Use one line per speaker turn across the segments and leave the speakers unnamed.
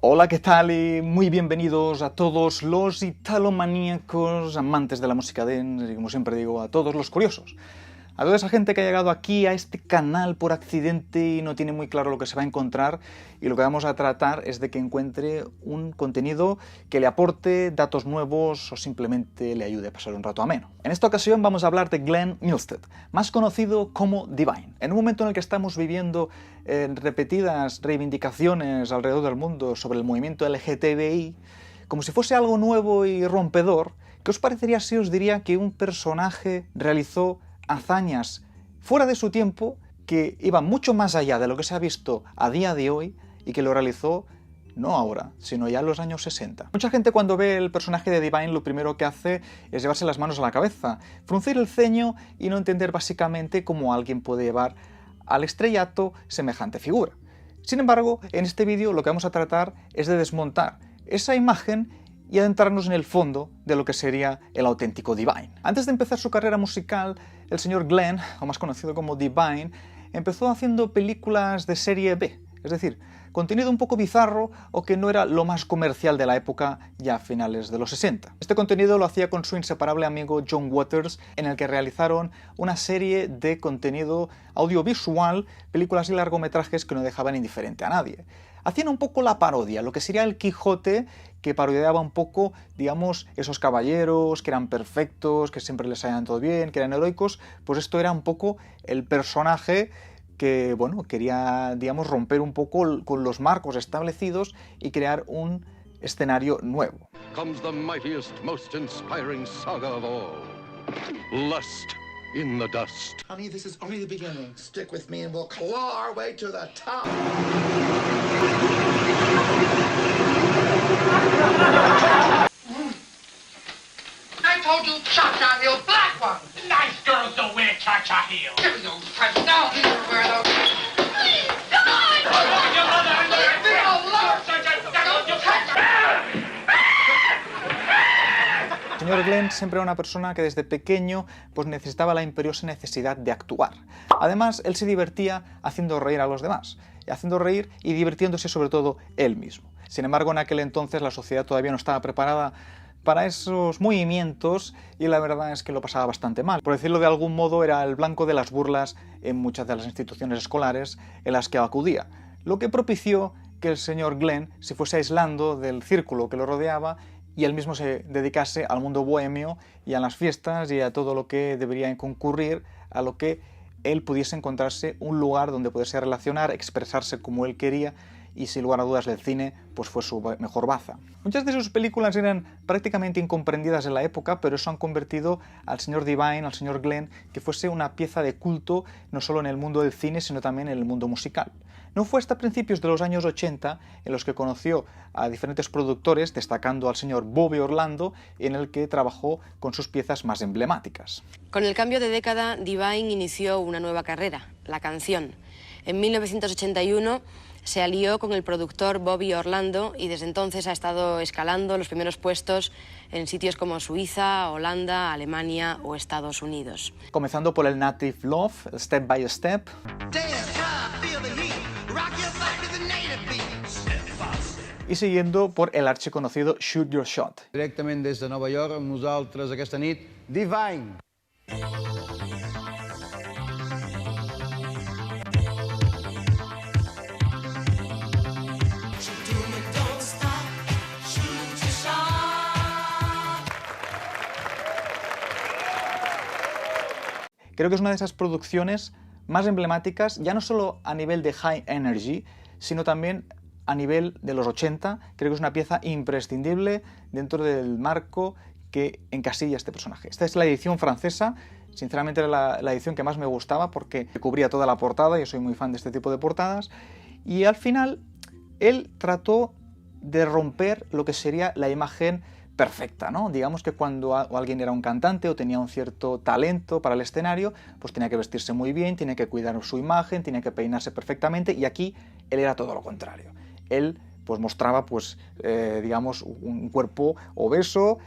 Hola, ¿qué tal? Y muy bienvenidos a todos los italomaníacos, amantes de la música dance y, como siempre digo, a todos los curiosos. A toda esa gente que ha llegado aquí a este canal por accidente y no tiene muy claro lo que se va a encontrar, y lo que vamos a tratar es de que encuentre un contenido que le aporte datos nuevos o simplemente le ayude a pasar un rato ameno. En esta ocasión vamos a hablar de Glenn Milstead, más conocido como Divine. En un momento en el que estamos viviendo repetidas reivindicaciones alrededor del mundo sobre el movimiento LGTBI, como si fuese algo nuevo y rompedor, ¿qué os parecería si os diría que un personaje realizó hazañas fuera de su tiempo que iban mucho más allá de lo que se ha visto a día de hoy y que lo realizó no ahora, sino ya en los años 60? Mucha gente, cuando ve el personaje de Divine, lo primero que hace es llevarse las manos a la cabeza, fruncir el ceño y no entender básicamente cómo alguien puede llevar al estrellato semejante figura. Sin embargo, en este vídeo lo que vamos a tratar es de desmontar esa imagen y adentrarnos en el fondo de lo que sería el auténtico Divine. Antes de empezar su carrera musical, el señor Glenn, o más conocido como Divine, empezó haciendo películas de serie B, es decir, contenido un poco bizarro o que no era lo más comercial de la época ya a finales de los 60. Este contenido lo hacía con su inseparable amigo John Waters, en el que realizaron una serie de contenido audiovisual, películas y largometrajes que no dejaban indiferente a nadie. Hacían un poco la parodia, lo que sería el Quijote, que parodiaba un poco, digamos, esos caballeros que eran perfectos, que siempre les salían todo bien, que eran heroicos. Pues esto era un poco el personaje que, bueno, quería, digamos, romper un poco con los marcos establecidos y crear un escenario nuevo.
Comes the mightiest, most inspiring saga of all. Lust in the dust.
Honey, this is only the beginning. Stick with me and we'll claw our way to the top.
I told you cha-cha heels, black one.
Nice girls don't wear cha-cha heels.
Give me those presents. Now you wear those. Please, God! Leave me alone! Don't you touch me!
El señor Glenn siempre era una persona que desde pequeño pues necesitaba la imperiosa necesidad de actuar. Además, él se divertía haciendo reír a los demás, haciendo reír y divirtiéndose sobre todo él mismo. Sin embargo, en aquel entonces la sociedad todavía no estaba preparada para esos movimientos y la verdad es que lo pasaba bastante mal. Por decirlo de algún modo, era el blanco de las burlas en muchas de las instituciones escolares en las que acudía, lo que propició que el señor Glenn se fuese aislando del círculo que lo rodeaba y él mismo se dedicase al mundo bohemio y a las fiestas y a todo lo que debería concurrir a lo que él pudiese encontrarse un lugar donde pudiese relacionar, expresarse como él quería, y sin lugar a dudas el cine pues fue su mejor baza. Muchas de sus películas eran prácticamente incomprendidas en la época, pero eso han convertido al señor Divine, al señor Glenn, que fuese una pieza de culto no solo en el mundo del cine, sino también en el mundo musical. No fue hasta principios de los años 80 en los que conoció a diferentes productores, destacando al señor Bobby Orlando, en el que trabajó con sus piezas más emblemáticas.
Con el cambio de década, Divine inició una nueva carrera, la canción. En 1981 se alió con el productor Bobby Orlando y desde entonces ha estado escalando los primeros puestos en sitios como Suiza, Holanda, Alemania o Estados Unidos.
Comenzando por el Native Love, el Step by Step. Y siguiendo por el archiconocido Shoot Your Shot.
Directament des de Nova York, amb nosaltres aquesta nit, Divine.
Creo que es una de esas producciones más emblemáticas, ya no solo a nivel de high energy, sino también a nivel de los 80. Creo que es una pieza imprescindible dentro del marco que encasilla este personaje. Esta es la edición francesa, sinceramente era la edición que más me gustaba porque cubría toda la portada, yo soy muy fan de este tipo de portadas, y al final él trató de romper lo que sería la imagen perfecta, ¿no? Digamos que cuando alguien era un cantante o tenía un cierto talento para el escenario, pues tenía que vestirse muy bien, tenía que cuidar su imagen, tenía que peinarse perfectamente, y aquí él era todo lo contrario. Él pues mostraba digamos un cuerpo obeso,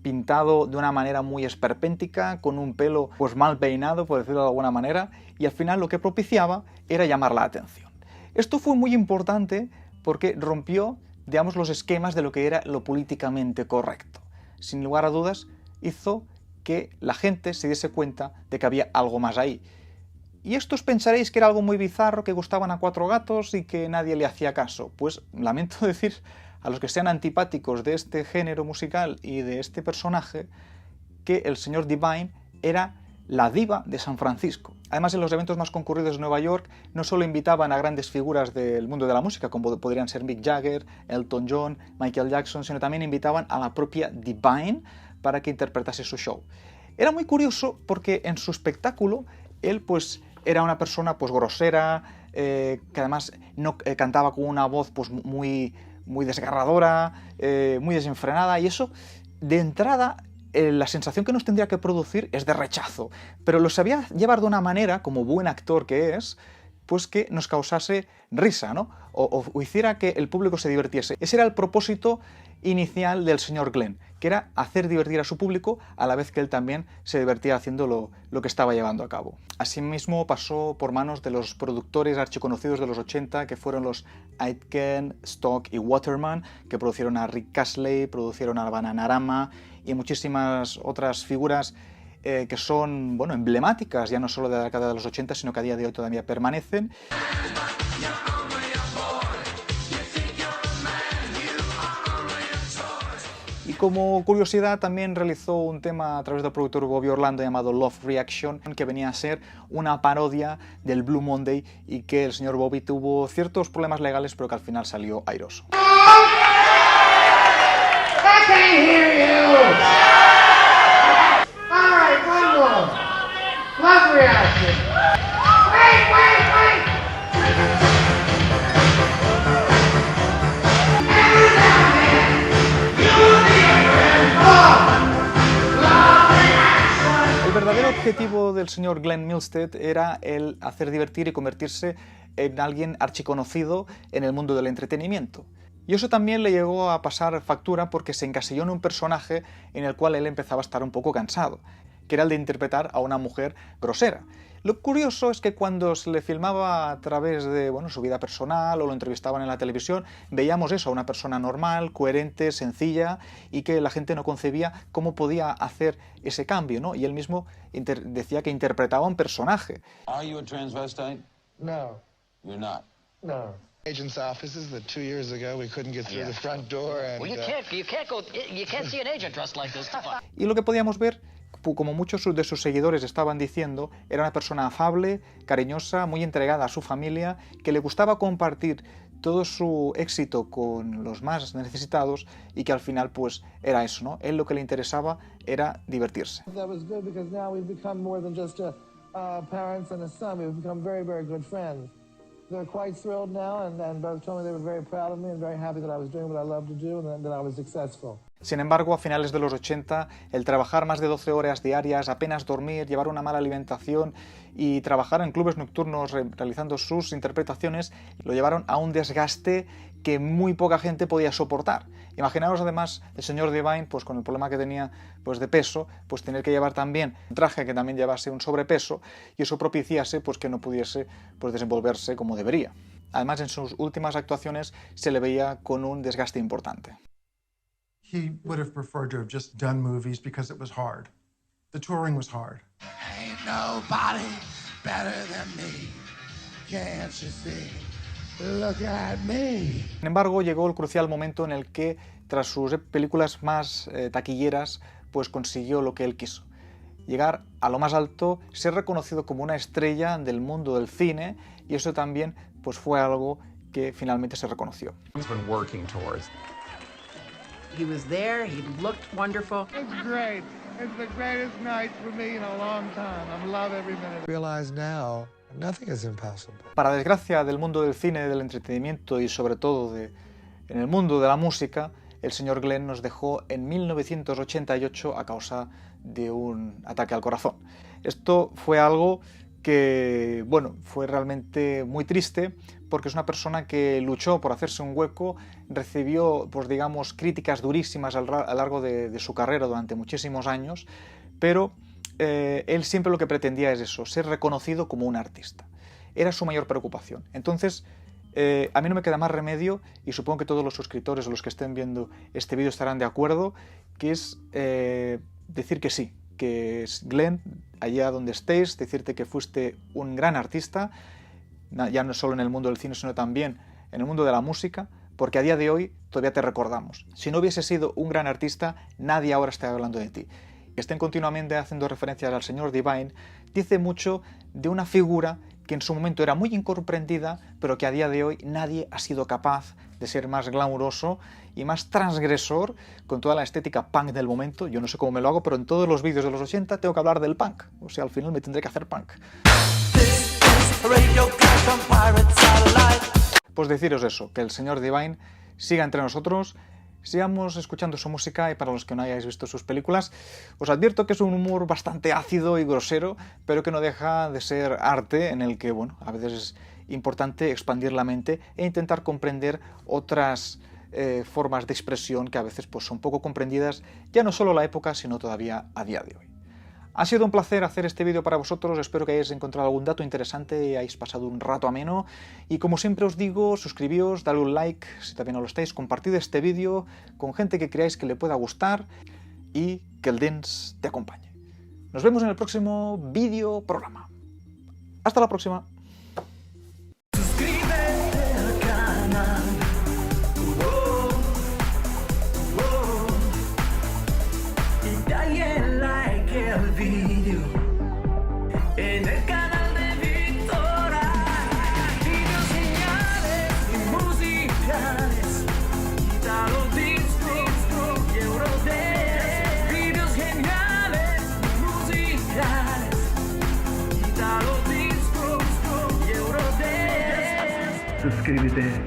pintado de una manera muy esperpéntica, con un pelo pues mal peinado, por decirlo de alguna manera, y al final lo que propiciaba era llamar la atención. Esto fue muy importante porque rompió, digamos, los esquemas de lo que era lo políticamente correcto. Sin lugar a dudas, hizo que la gente se diese cuenta de que había algo más ahí. Y estos pensaréis que era algo muy bizarro, que gustaban a 4 gatos y que nadie le hacía caso. Pues lamento decir a los que sean antipáticos de este género musical y de este personaje que el señor Divine era la diva de San Francisco. Además, en los eventos más concurridos de Nueva York no solo invitaban a grandes figuras del mundo de la música, como podrían ser Mick Jagger, Elton John, Michael Jackson, sino también invitaban a la propia Divine para que interpretase su show. Era muy curioso porque en su espectáculo él pues era una persona pues grosera, que además no cantaba con una voz pues muy desgarradora, muy desenfrenada, y eso de entrada la sensación que nos tendría que producir es de rechazo, pero lo sabía llevar de una manera, como buen actor que es, pues que nos causase risa, ¿no? O hiciera que el público se divirtiese. Ese era el propósito inicial del señor Glenn, que era hacer divertir a su público a la vez que él también se divertía haciendo lo que estaba llevando a cabo. Asimismo pasó por manos de los productores archiconocidos de los 80, que fueron los Aitken, Stock y Waterman, que produjeron a Rick Astley, produjeron a Bananarama y muchísimas otras figuras que son, bueno, emblemáticas, ya no solo de la década de los 80, sino que a día de hoy todavía permanecen. Y como curiosidad también realizó un tema a través del productor Bobby Orlando llamado Love Reaction, que venía a ser una parodia del Blue Monday y que el señor Bobby tuvo ciertos problemas legales, pero que al final salió airoso.
I can't hear you! Alright, one more. Love reaction. Wait!
El verdadero objetivo del señor Glenn Milstead era el hacer divertir y convertirse en alguien archiconocido en el mundo del entretenimiento. Y eso también le llegó a pasar factura porque se encasilló en un personaje en el cual él empezaba a estar un poco cansado, que era el de interpretar a una mujer grosera. Lo curioso es que cuando se le filmaba a través de su vida personal o lo entrevistaban en la televisión, veíamos eso, a una persona normal, coherente, sencilla, y que la gente no concebía cómo podía hacer ese cambio, ¿no? Y él mismo decía que interpretaba un personaje.
Are you a transvestite?
No.
You're not.
No. Agent's offices that 2 years ago we couldn't get through the front door and...
Well, you can't see an agent dressed like this.
Y lo que podíamos ver, como muchos de sus seguidores estaban diciendo, era una persona afable, cariñosa, muy entregada a su familia, que le gustaba compartir todo su éxito con los más necesitados y que al final pues era eso, ¿no? Él lo que le interesaba era divertirse.
That was good because now we've become more than just parents and a son. We've become very, very good friends. They're quite thrilled now and both told me they were very proud of me and very happy that I was doing what I love to do and that I was successful.
Sin embargo, a finales de los 80, el trabajar más de 12 horas diarias, apenas dormir, llevar una mala alimentación y trabajar en clubes nocturnos realizando sus interpretaciones lo llevaron a un desgaste que muy poca gente podía soportar. Imaginaos además el señor Divine, pues con el problema que tenía pues de peso, pues tener que llevar también un traje que también llevase un sobrepeso y eso propiciase pues que no pudiese pues desenvolverse como debería. Además, en sus últimas actuaciones se le veía con un desgaste importante.
He would have preferred to have just done movies because it was hard. The touring was hard.
Ain't nobody better than me. Can't you see? Look at me.
Sin embargo, llegó el crucial momento en el que, tras sus películas más taquilleras, pues consiguió lo que él quiso. Llegar a lo más alto, ser reconocido como una estrella del mundo del cine, y eso también pues fue algo que finalmente se reconoció.
He's been working towards.
He was there, he looked wonderful.
It's great. It's the greatest night for me in a long time. I love every minute. I realize now, nothing is impossible.
Para desgracia del mundo del cine, del entretenimiento y sobre todo en el mundo de la música, el señor Glenn nos dejó en 1988 a causa de un ataque al corazón. Esto fue algo que, bueno, fue realmente muy triste porque es una persona que luchó por hacerse un hueco, recibió, pues digamos, críticas durísimas a lo largo de su carrera durante muchísimos años, pero él siempre lo que pretendía es eso, ser reconocido como un artista. Era su mayor preocupación. Entonces, A mí no me queda más remedio, y supongo que todos los suscriptores o los que estén viendo este vídeo estarán de acuerdo, que es decir que sí, que Glenn, allá donde estéis, decirte que fuiste un gran artista, ya no solo en el mundo del cine, sino también en el mundo de la música, porque a día de hoy todavía te recordamos. Si no hubiese sido un gran artista, nadie ahora estaría hablando de ti. Que estén continuamente haciendo referencias al señor Divine dice mucho de una figura que en su momento era muy incomprendida, pero que a día de hoy nadie ha sido capaz de ser más glamuroso y más transgresor con toda la estética punk del momento. Yo no sé cómo me lo hago, pero en todos los vídeos de los 80 tengo que hablar del punk. O sea, al final me tendré que hacer punk. Pues deciros eso, que el señor Divine siga entre nosotros, sigamos escuchando su música, y para los que no hayáis visto sus películas, os advierto que es un humor bastante ácido y grosero, pero que no deja de ser arte en el que, bueno, a veces es importante expandir la mente e intentar comprender otras formas de expresión que a veces pues, son poco comprendidas, ya no solo la época, sino todavía a día de hoy. Ha sido un placer hacer este vídeo para vosotros, espero que hayáis encontrado algún dato interesante y hayáis pasado un rato ameno. Y como siempre os digo, suscribíos, dadle un like si también no lo estáis, compartid este vídeo con gente que creáis que le pueda gustar y que el dance te acompañe. Nos vemos en el próximo vídeo programa. Hasta la próxima.
En el canal de Victoria, videos geniales y musicales, Italo Disco y Eurodance. Videos geniales y musicales, Italo Disco y Eurodance. Suscríbete.